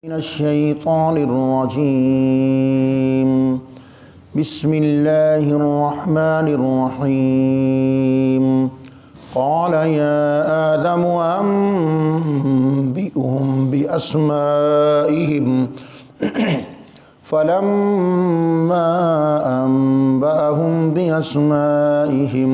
من الشیطان الرجیم بسم اللہ الرحمن الرحیم قال یا آدم انبئهم بأسمائهم فلما انبأهم بأسمائهم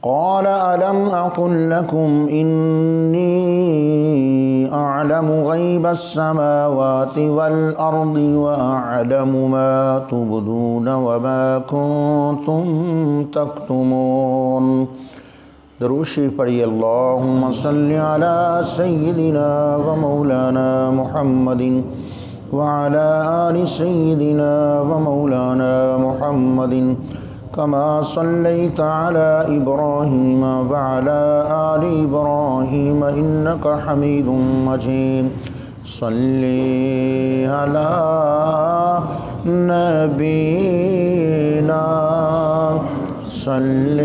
قال ألم أقل لكم إني أعلم غيب السماوات والأرض وأعلم ما تبدون وما كنتم تكتمون۔ درود شریف پڑھیے۔ اللہم صل علی سیدنا و مولانا محمد وعلی آل سیدنا و مولانا محمد كما صليت على إبراهيم وعلى آل إبراهيم إنك حميد مجيد۔ صل على نبينا صل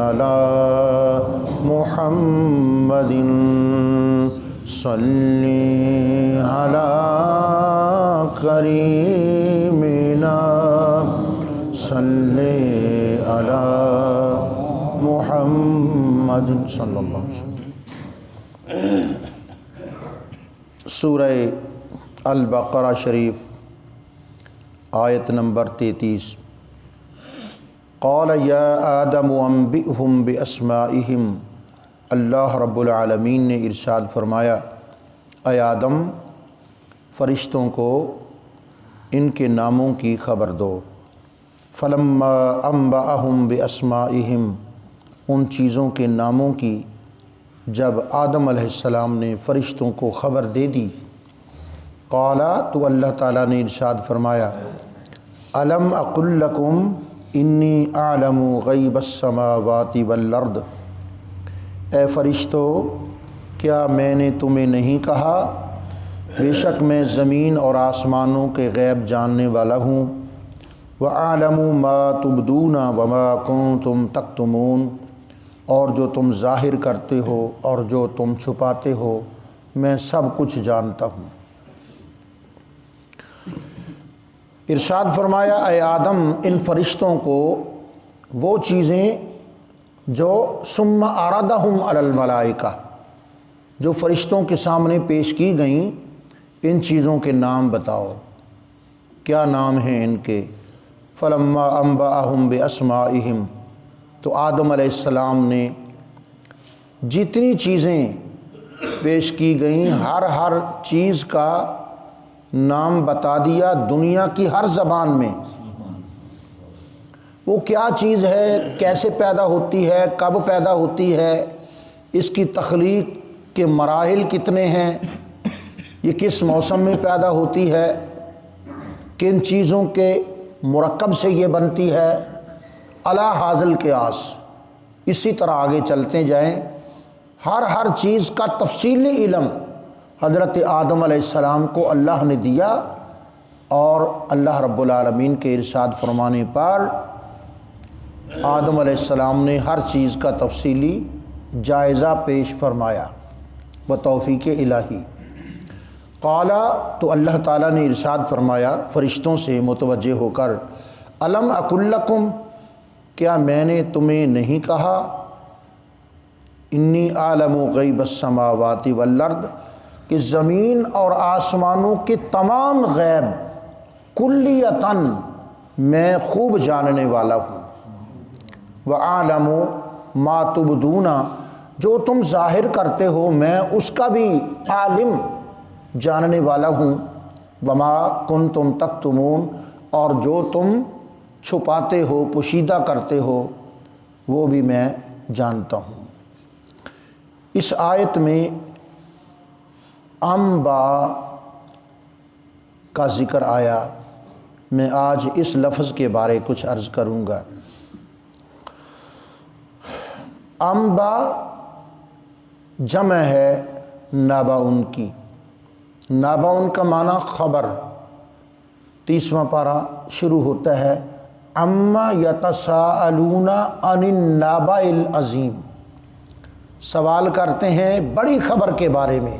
على محمد صل على كريمنا صلی علی محمد صلی اللہ علیہ وسلم۔ سورہ البقرہ شریف آیت نمبر 33۔ قال یا آدم انبئهم باسمائهم، اللہ رب العالمین نے ارشاد فرمایا، اے آدم فرشتوں کو ان کے ناموں کی خبر دو۔ فلما انبأهم باسمائهم، ان چیزوں کے ناموں کی جب آدم علیہ السلام نے فرشتوں کو خبر دے دی، قال، تو اللہ تعالیٰ نے ارشاد فرمایا، الم اقل لکم انی اعلم غیب السماوات والارض، اے فرشتو کیا میں نے تمہیں نہیں کہا بے شک میں زمین اور آسمانوں کے غیب جاننے والا ہوں، وَأَعْلَمُ مَا تُبْدُونَ وَمَا كُنْتُمْ تَكْتُمُونَ، اور جو تم ظاہر کرتے ہو اور جو تم چھپاتے ہو میں سب کچھ جانتا ہوں۔ ارشاد فرمایا، اے آدم ان فرشتوں کو وہ چیزیں جو ثم عرضہم علی الملائکہ، جو فرشتوں کے سامنے پیش کی گئیں، ان چیزوں کے نام بتاؤ، کیا نام ہیں ان کے؟ فلما انبأهم باسمائهم، تو آدم علیہ السلام نے جتنی چیزیں پیش کی گئیں ہر چیز کا نام بتا دیا، دنیا کی ہر زبان میں وہ کیا چیز ہے، کیسے پیدا ہوتی ہے، کب پیدا ہوتی ہے، اس کی تخلیق کے مراحل کتنے ہیں، یہ کس موسم میں پیدا ہوتی ہے، کن چیزوں کے مرکب سے یہ بنتی ہے، اعلیٰ حاصل قیاس۔ اسی طرح آگے چلتے جائیں، ہر چیز کا تفصیلی علم حضرت آدم علیہ السلام کو اللہ نے دیا، اور اللہ رب العالمین کے ارشاد فرمانے پر آدم علیہ السلام نے ہر چیز کا تفصیلی جائزہ پیش فرمایا بتوفیق الہی۔ قال، تو اللہ تعالیٰ نے ارشاد فرمایا فرشتوں سے متوجہ ہو کر، الم اقل لکم، کیا میں نے تمہیں نہیں کہا، انی اعلم غیب السماوات والارض، کہ زمین اور آسمانوں کے تمام غیب کلیتاً میں خوب جاننے والا ہوں، وَأَعْلَمُ مَا تُبْدُونَ، جو تم ظاہر کرتے ہو میں اس کا بھی عالم جاننے والا ہوں، وما کنتم تکتمون، اور جو تم چھپاتے ہو پوشیدہ کرتے ہو وہ بھی میں جانتا ہوں۔ اس آیت میں انباء کا ذکر آیا، میں آج اس لفظ کے بارے کچھ عرض کروں گا۔ انباء جمع ہے نبأ کی، نبأ کا معنی خبر۔ 30واں پارہ شروع ہوتا ہے عما یتساءلون عن النبأ العظیم، سوال کرتے ہیں بڑی خبر کے بارے میں،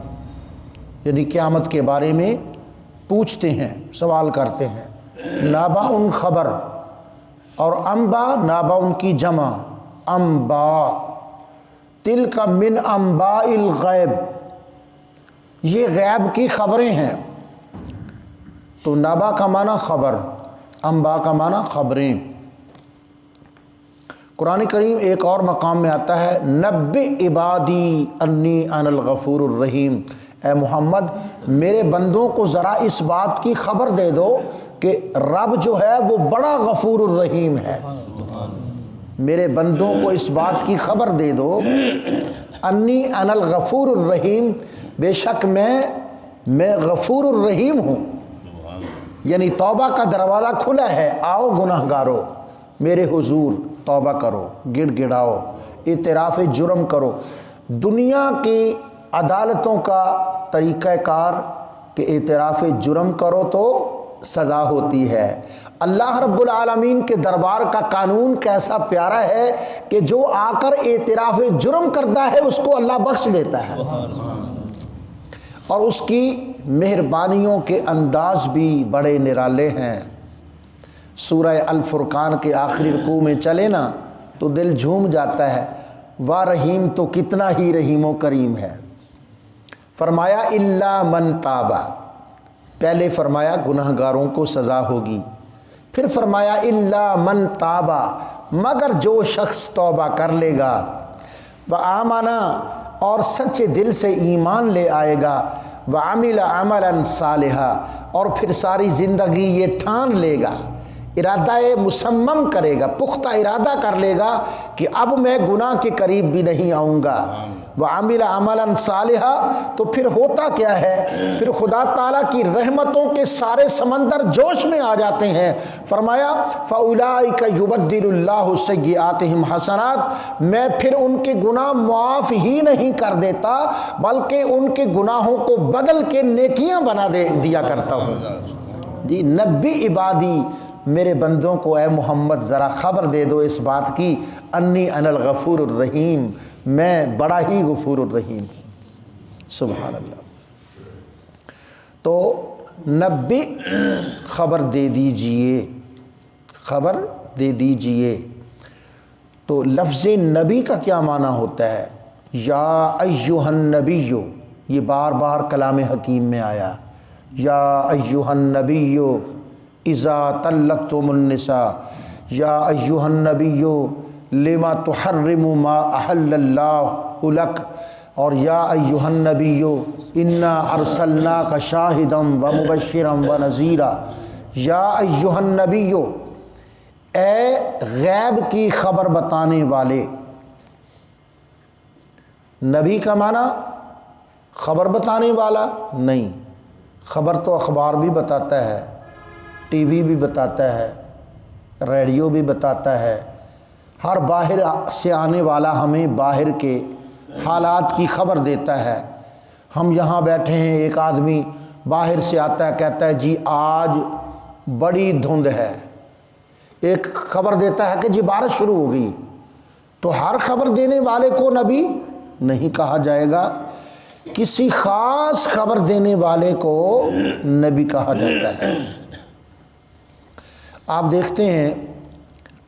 یعنی قیامت کے بارے میں پوچھتے ہیں، سوال کرتے ہیں۔ نبأ خبر، اور انبا نبأ کی جمع انبا، تلک من انباء الغیب، یہ غیب کی خبریں ہیں۔ تو نبأ کا معنی خبر، انبا کا معنی خبریں۔ قرآن کریم ایک اور مقام میں آتا ہے نبئ عبادی انی انا الغفور الرحیم، اے محمد میرے بندوں کو ذرا اس بات کی خبر دے دو کہ رب جو ہے وہ بڑا غفور الرحیم ہے۔ میرے بندوں کو اس بات کی خبر دے دو انی انا الغفور الرحیم، بے شک میں غفور الرحیم ہوں، یعنی توبہ کا دروازہ کھلا ہے، آؤ گناہ گارو میرے حضور، توبہ کرو، گڑ گڑاؤ، اعتراف جرم کرو۔ دنیا کی عدالتوں کا طریقہ کار کہ اعتراف جرم کرو تو سزا ہوتی ہے، اللہ رب العالمین کے دربار کا قانون کیسا پیارا ہے کہ جو آ کر اعتراف جرم کرتا ہے اس کو اللہ بخش دیتا ہے، اور اس کی مہربانیوں کے انداز بھی بڑے نرالے ہیں۔ سورہ الفرقان کے آخری رکوع میں چلے نا تو دل جھوم جاتا ہے، واہ رحیم تو کتنا ہی رحیم و کریم ہے۔ فرمایا الا من تابا، پہلے فرمایا گناہ گاروں کو سزا ہوگی، پھر فرمایا الا من تابا، مگر جو شخص توبہ کر لے گا، وآمنا، اور سچے دل سے ایمان لے آئے گا، وعمل عملا صالحا، اور پھر ساری زندگی یہ ٹھان لے گا، ارادہ مصمم کرے گا، پختہ ارادہ کر لے گا کہ اب میں گناہ کے قریب بھی نہیں آؤں گا، وعمل عملا صالحا، تو پھر ہوتا کیا ہے، پھر خدا تعالیٰ کی رحمتوں کے سارے سمندر جوش میں آ جاتے ہیں۔ فرمایا فاولئک یبدل اللہ سیئاتہم حسنات، میں پھر ان کے گناہ معاف ہی نہیں کر دیتا بلکہ ان کے گناہوں کو بدل کے نیکیاں بنا دیا کرتا ہوں۔ جی نبی عبادی، میرے بندوں کو اے محمد ذرا خبر دے دو اس بات کی، انی انا الغفور الرحیم، میں بڑا ہی غفور الرحیم ہوں۔ سبحان اللہ۔ تو نبی خبر دے دیجئے، خبر دے دیجئے، تو لفظ نبی کا کیا معنی ہوتا ہے؟ یا ایہا النبی، یہ بار بار کلام حکیم میں آیا، یا ایہا النبی اذا طلقتم النساء، یا ایہا النبی لما تحرم ما احل اللہ لک، اور یا ایہا النبی انا ارسلناک شاہدا ومبشرا ونذیرا۔ یا ایہا النبی، اے غیب کی خبر بتانے والے۔ نبی کا معنی خبر بتانے والا نہیں، خبر تو اخبار بھی بتاتا ہے، ٹی وی بھی بتاتا ہے، ریڈیو بھی بتاتا ہے، ہر باہر سے آنے والا ہمیں باہر کے حالات کی خبر دیتا ہے۔ ہم یہاں بیٹھے ہیں، ایک آدمی باہر سے آتا ہے، کہتا ہے جی آج بڑی دھند ہے، ایک خبر دیتا ہے کہ جی بارش شروع ہو گئی، تو ہر خبر دینے والے کو نبی نہیں کہا جائے گا، کسی خاص خبر دینے والے کو نبی کہا جاتا ہے۔ آپ دیکھتے ہیں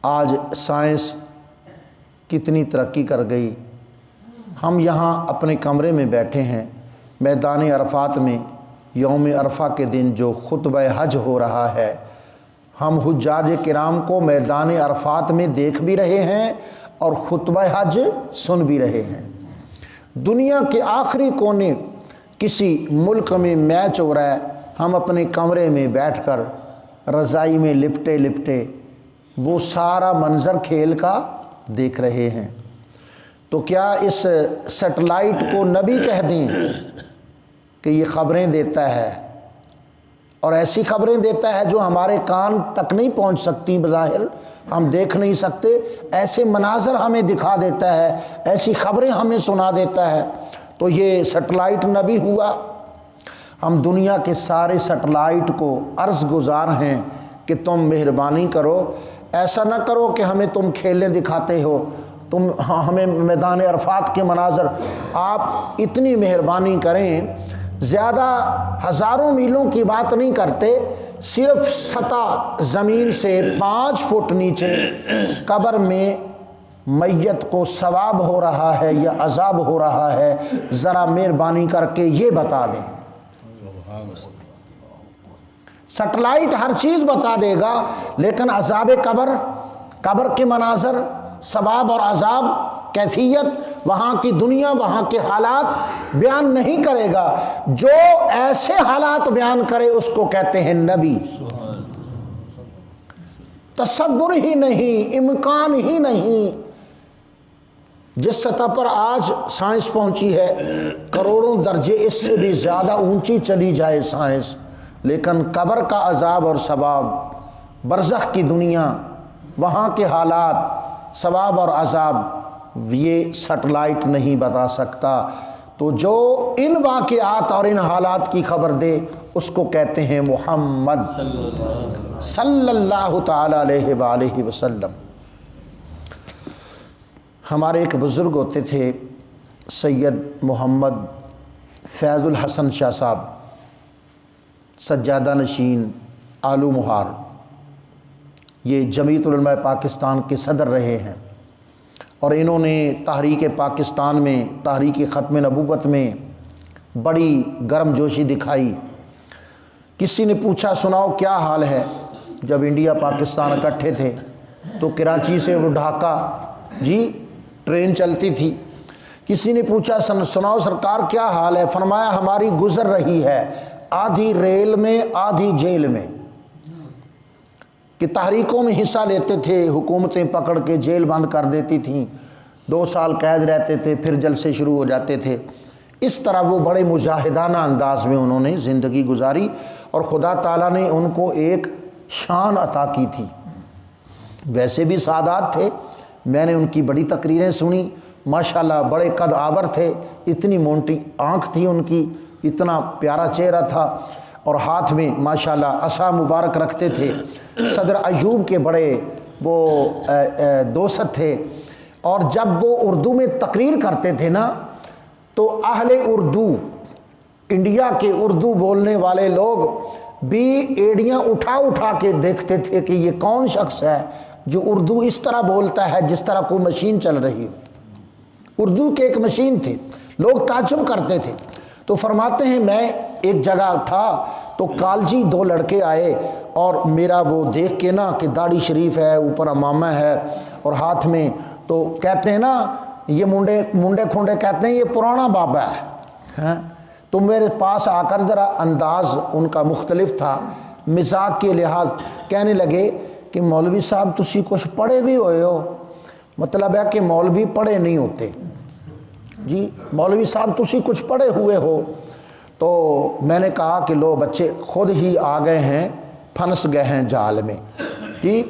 آج سائنس کتنی ترقی کر گئی، ہم یہاں اپنے کمرے میں بیٹھے ہیں، میدان عرفات میں یوم عرفہ کے دن جو خطبہ حج ہو رہا ہے، ہم حجاج کرام کو میدان عرفات میں دیکھ بھی رہے ہیں اور خطبہ حج سن بھی رہے ہیں۔ دنیا کے آخری کونے کسی ملک میں میچ ہو رہا ہے، ہم اپنے کمرے میں بیٹھ کر رضائی میں لپٹے لپٹے وہ سارا منظر کھیل کا دیکھ رہے ہیں۔ تو کیا اس سیٹلائٹ کو نبی کہہ دیں کہ یہ خبریں دیتا ہے، اور ایسی خبریں دیتا ہے جو ہمارے کان تک نہیں پہنچ سکتی، بظاہر ہم دیکھ نہیں سکتے، ایسے مناظر ہمیں دکھا دیتا ہے، ایسی خبریں ہمیں سنا دیتا ہے، تو یہ سیٹلائٹ نبی ہوا؟ ہم دنیا کے سارے سیٹلائٹ کو عرض گزار ہیں کہ تم مہربانی کرو، ایسا نہ کرو کہ ہمیں تم کھیلیں دکھاتے ہو، تم ہمیں میدان عرفات کے مناظر، آپ اتنی مہربانی کریں زیادہ ہزاروں میلوں کی بات نہیں کرتے، صرف سطح زمین سے 5 فٹ نیچے قبر میں میت کو ثواب ہو رہا ہے یا عذاب ہو رہا ہے، ذرا مہربانی کر کے یہ بتا دیں۔ سیٹلائٹ ہر چیز بتا دے گا، لیکن عذاب قبر کے مناظر، ثواب اور عذاب، کیفیت، وہاں کی دنیا، وہاں کے حالات بیان نہیں کرے گا۔ جو ایسے حالات بیان کرے اس کو کہتے ہیں نبی۔ تصور ہی نہیں، امکان ہی نہیں۔ جس سطح پر آج سائنس پہنچی ہے، کروڑوں درجے اس سے بھی زیادہ اونچی چلی جائے سائنس، لیکن قبر کا عذاب اور ثواب، برزخ کی دنیا، وہاں کے حالات، ثواب اور عذاب، یہ سیٹلائٹ نہیں بتا سکتا۔ تو جو ان واقعات اور ان حالات کی خبر دے اس کو کہتے ہیں محمد صلی اللہ تعالی علیہ وآلہ وسلم۔ ہمارے ایک بزرگ ہوتے تھے سید محمد فیض الحسن شاہ صاحب، سجادہ نشین آلو مہار، یہ جمعیت العلماء پاکستان کے صدر رہے ہیں، اور انہوں نے تحریک پاکستان میں، تحریک ختم نبوت میں بڑی گرم جوشی دکھائی۔ کسی نے پوچھا سناؤ کیا حال ہے؟ جب انڈیا پاکستان اکٹھے تھے تو کراچی سے وہ ڈھاکہ ٹرین چلتی تھی۔ کسی نے پوچھا سناؤ سرکار کیا حال ہے؟ فرمایا ہماری گزر رہی ہے، آدھی ریل میں آدھی جیل میں، کہ تحریکوں میں حصہ لیتے تھے، حکومتیں پکڑ کے جیل بند کر دیتی تھیں، 2 سال قید رہتے تھے، پھر جلسے شروع ہو جاتے تھے۔ اس طرح وہ بڑے مجاہدانہ انداز میں انہوں نے زندگی گزاری، اور خدا تعالیٰ نے ان کو ایک شان عطا کی تھی۔ ویسے بھی سادات تھے، میں نے ان کی بڑی تقریریں سنی، ماشاءاللہ بڑے قد آور تھے، اتنی مونٹی آنکھ تھی ان کی، اتنا پیارا چہرہ تھا، اور ہاتھ میں ماشاءاللہ عصا مبارک رکھتے تھے۔ صدر ایوب کے بڑے وہ دوست تھے، اور جب وہ اردو میں تقریر کرتے تھے نا تو اہل اردو، انڈیا کے اردو بولنے والے لوگ بھی ایڑیاں اٹھا اٹھا کے دیکھتے تھے کہ یہ کون شخص ہے جو اردو اس طرح بولتا ہے جس طرح کوئی مشین چل رہی ہو۔ اردو کے ایک مشین تھے، لوگ تعجب کرتے تھے۔ تو فرماتے ہیں میں ایک جگہ تھا تو کالجی 2 لڑکے آئے، اور میرا وہ دیکھ کے نا کہ داڑھی شریف ہے، اوپر امامہ ہے اور ہاتھ میں، تو کہتے ہیں نا یہ منڈے کھنڈے کہتے ہیں یہ پرانا بابا ہے۔ تو میرے پاس آ کر ذرا انداز ان کا مختلف تھا، مزاج کے لحاظ کہنے لگے کہ مولوی صاحب تسی کچھ پڑھے بھی ہوئے ہو؟ مطلب ہے کہ مولوی پڑھے نہیں ہوتے، مولوی صاحب تسی کچھ پڑھے ہوئے ہو؟ تو میں نے کہا کہ لو بچے خود ہی آ گئے ہیں، پھنس گئے ہیں جال میں۔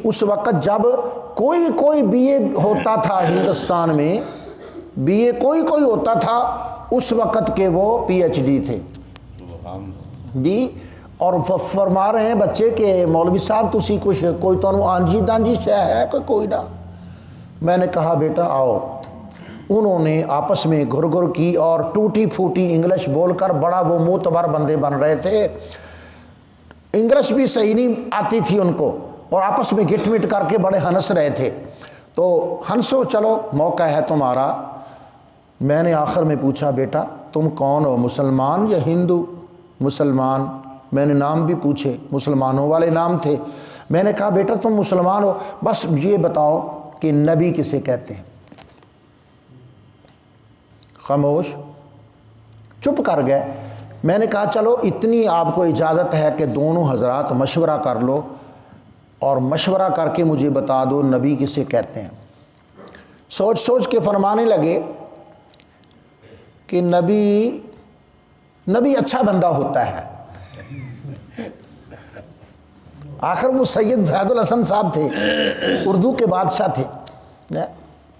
اس وقت جب کوئی بی اے ہوتا تھا ہندوستان میں، بی اے کوئی ہوتا تھا، اس وقت کے وہ پی ایچ ڈی تھے اور فرما رہے ہیں بچے کہ مولوی صاحب تسی کچھ کوئی تو آنجی دانجی شے ہے کہ کوئی نہ؟ میں نے کہا بیٹا آؤ۔ انہوں نے آپس میں گھر کی اور ٹوٹی پھوٹی انگلش بول کر، بڑا وہ معتبر بندے بن رہے تھے، انگلش بھی صحیح نہیں آتی تھی ان کو، اور آپس میں گٹ مٹ کر کے بڑے ہنس رہے تھے۔ تو ہنسو چلو موقع ہے تمہارا۔ میں نے آخر میں پوچھا بیٹا تم کون ہو، مسلمان یا ہندو؟ مسلمان۔ میں نے نام بھی پوچھے، مسلمانوں والے نام تھے۔ میں نے کہا بیٹا تم مسلمان ہو، بس یہ بتاؤ کہ نبی کسے کہتے ہیں؟ خاموش، چپ کر گئے۔ میں نے کہا چلو اتنی آپ کو اجازت ہے کہ دونوں حضرات مشورہ کر لو، اور مشورہ کر کے مجھے بتا دو نبی کسے کہتے ہیں۔ سوچ کے فرمانے لگے کہ نبی اچھا بندہ ہوتا ہے۔ آخر وہ سید فیض الحسن صاحب تھے، اردو کے بادشاہ تھے،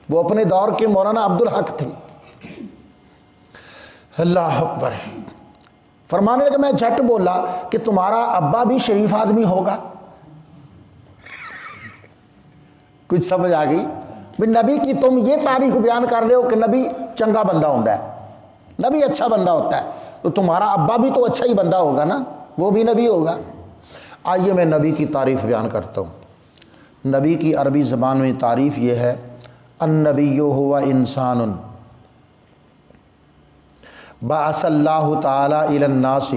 وہ اپنے دور کے مولانا عبدالحق تھے۔ اللہ اکبر۔ فرمانے لگا، میں جھٹ بولا کہ تمہارا ابا بھی شریف آدمی ہوگا؟ کچھ سمجھ آ گئی؟ نبی کی تم یہ تعریف بیان کر رہے ہو کہ نبی چنگا بندہ ہوتا ہے، نبی اچھا بندہ ہوتا ہے۔ تو تمہارا ابا بھی تو اچھا ہی بندہ ہوگا نا، وہ بھی نبی ہوگا۔ آئیے میں نبی کی تعریف بیان کرتا ہوں۔ نبی کی عربی زبان میں تعریف یہ ہے، النبی هو انسان بعث اللہ تعالی الی الناس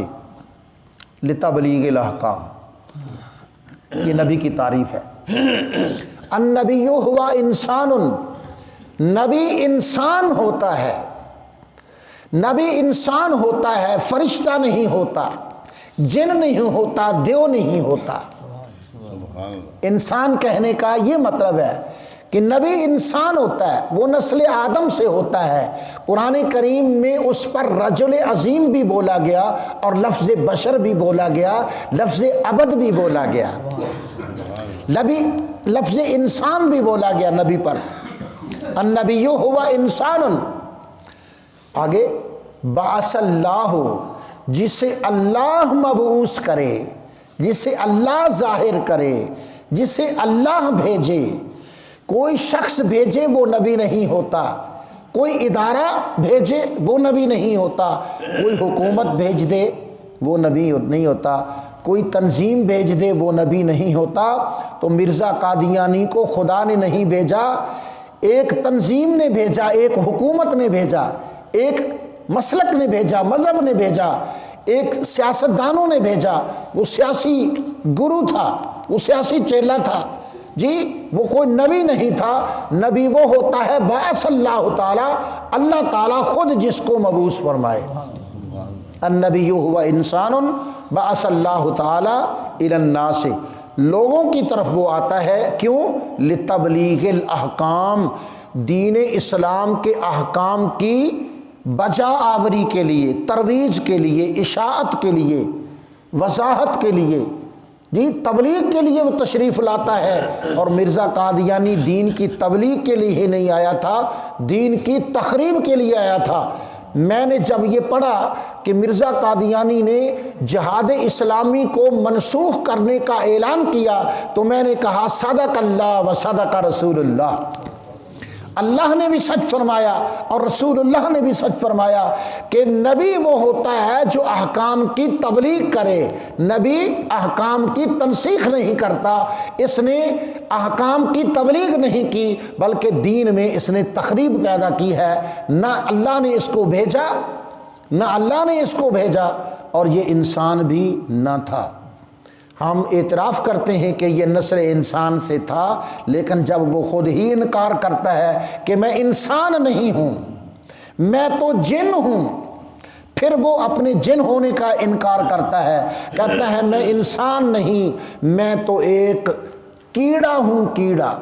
لتبلیغ الاحکام۔ یہ نبی کی تعریف ہے۔ النبی هو انسان، نبی انسان ہوتا ہے، نبی انسان ہوتا ہے، فرشتہ نہیں ہوتا، جن نہیں ہوتا، دیو نہیں ہوتا۔ انسان کہنے کا یہ مطلب ہے کہ نبی انسان ہوتا ہے، وہ نسل آدم سے ہوتا ہے۔ قرآن کریم میں اس پر رجل عظیم بھی بولا گیا اور لفظ بشر بھی بولا گیا، لفظ عبد بھی بولا گیا، لفظ انسان بھی بولا گیا نبی پر۔ النبی هو انسان، آگے بعث اللہ، جسے اللہ مبعوث کرے، جسے اللہ ظاہر کرے، جسے اللہ بھیجے۔ کوئی شخص بھیجے وہ نبی نہیں ہوتا، کوئی ادارہ بھیجے وہ نبی نہیں ہوتا، کوئی حکومت بھیج دے وہ نبی نہیں ہوتا، کوئی تنظیم بھیج دے وہ نبی نہیں ہوتا۔ تو مرزا قادیانی کو خدا نے نہیں بھیجا، ایک تنظیم نے بھیجا، ایک حکومت نے بھیجا، ایک مسلک نے بھیجا، مذہب نے بھیجا، ایک سیاستدانوں نے بھیجا۔ وہ سیاسی گرو تھا، وہ سیاسی چیلا تھا جی، وہ کوئی نبی نہیں تھا۔ نبی وہ ہوتا ہے بعث اللہ تعالیٰ، اللہ تعالیٰ خود جس کو مبعوث فرمائے۔ النبی هو انسان بعث اللہ تعالیٰ الی الناس، لوگوں کی طرف وہ آتا ہے، کیوں؟ لتبلیغ الاحکام، دین اسلام کے احکام کی بجا آوری کے لیے، ترویج کے لیے، اشاعت کے لیے، وضاحت کے لیے، جی تبلیغ کے لیے وہ تشریف لاتا ہے۔ اور مرزا قادیانی دین کی تبلیغ کے لیے ہی نہیں آیا تھا، دین کی تخریب کے لیے آیا تھا۔ میں نے جب یہ پڑھا کہ مرزا قادیانی نے جہاد اسلامی کو منسوخ کرنے کا اعلان کیا تو میں نے کہا صدق اللہ و صدق رسول اللہ، اللہ نے بھی سچ فرمایا اور رسول اللہ نے بھی سچ فرمایا کہ نبی وہ ہوتا ہے جو احکام کی تبلیغ کرے، نبی احکام کی تنسیخ نہیں کرتا۔ اس نے احکام کی تبلیغ نہیں کی بلکہ دین میں اس نے تخریب پیدا کی ہے۔ نہ اللہ نے اس کو بھیجا، نہ اللہ نے اس کو بھیجا، اور یہ انسان بھی نہ تھا۔ ہم اعتراف کرتے ہیں کہ یہ نسل انسان سے تھا، لیکن جب وہ خود ہی انکار کرتا ہے کہ میں انسان نہیں ہوں، میں تو جن ہوں، پھر وہ اپنے جن ہونے کا انکار کرتا ہے، کہتا ہے میں انسان نہیں، میں تو ایک کیڑا ہوں، کیڑا۔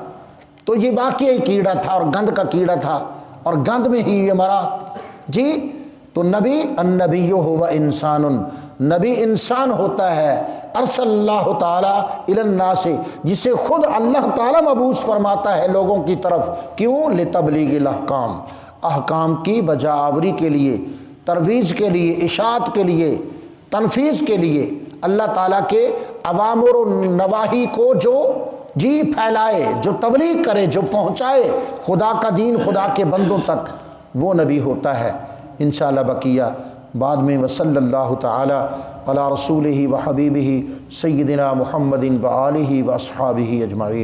تو یہ واقعی کیڑا تھا اور گند کا کیڑا تھا اور گند میں ہی یہ مرا جی۔ تو نبی النبی هو انسان، نبی انسان ہوتا ہے، ارسل اللہ تعالیٰ الی الناس، جسے خود اللہ تعالیٰ مبعوث فرماتا ہے لوگوں کی طرف، کیوں؟ لتبلیغ الاحکام، احکام کی بجا آوری کے لیے، ترویج کے لیے، اشاعت کے لیے، تنفیذ کے لیے، اللہ تعالیٰ کے اوامر و نواہی کو جو جی پھیلائے، جو تبلیغ کرے، جو پہنچائے خدا کا دین خدا کے بندوں تک، وہ نبی ہوتا ہے۔ انشاءاللہ بقیہ بعد میں۔ وصلی اللہ تعالی علی رسولہ و حبیبہ سیدنا محمد و آلہ و اصحابہ اجمعین۔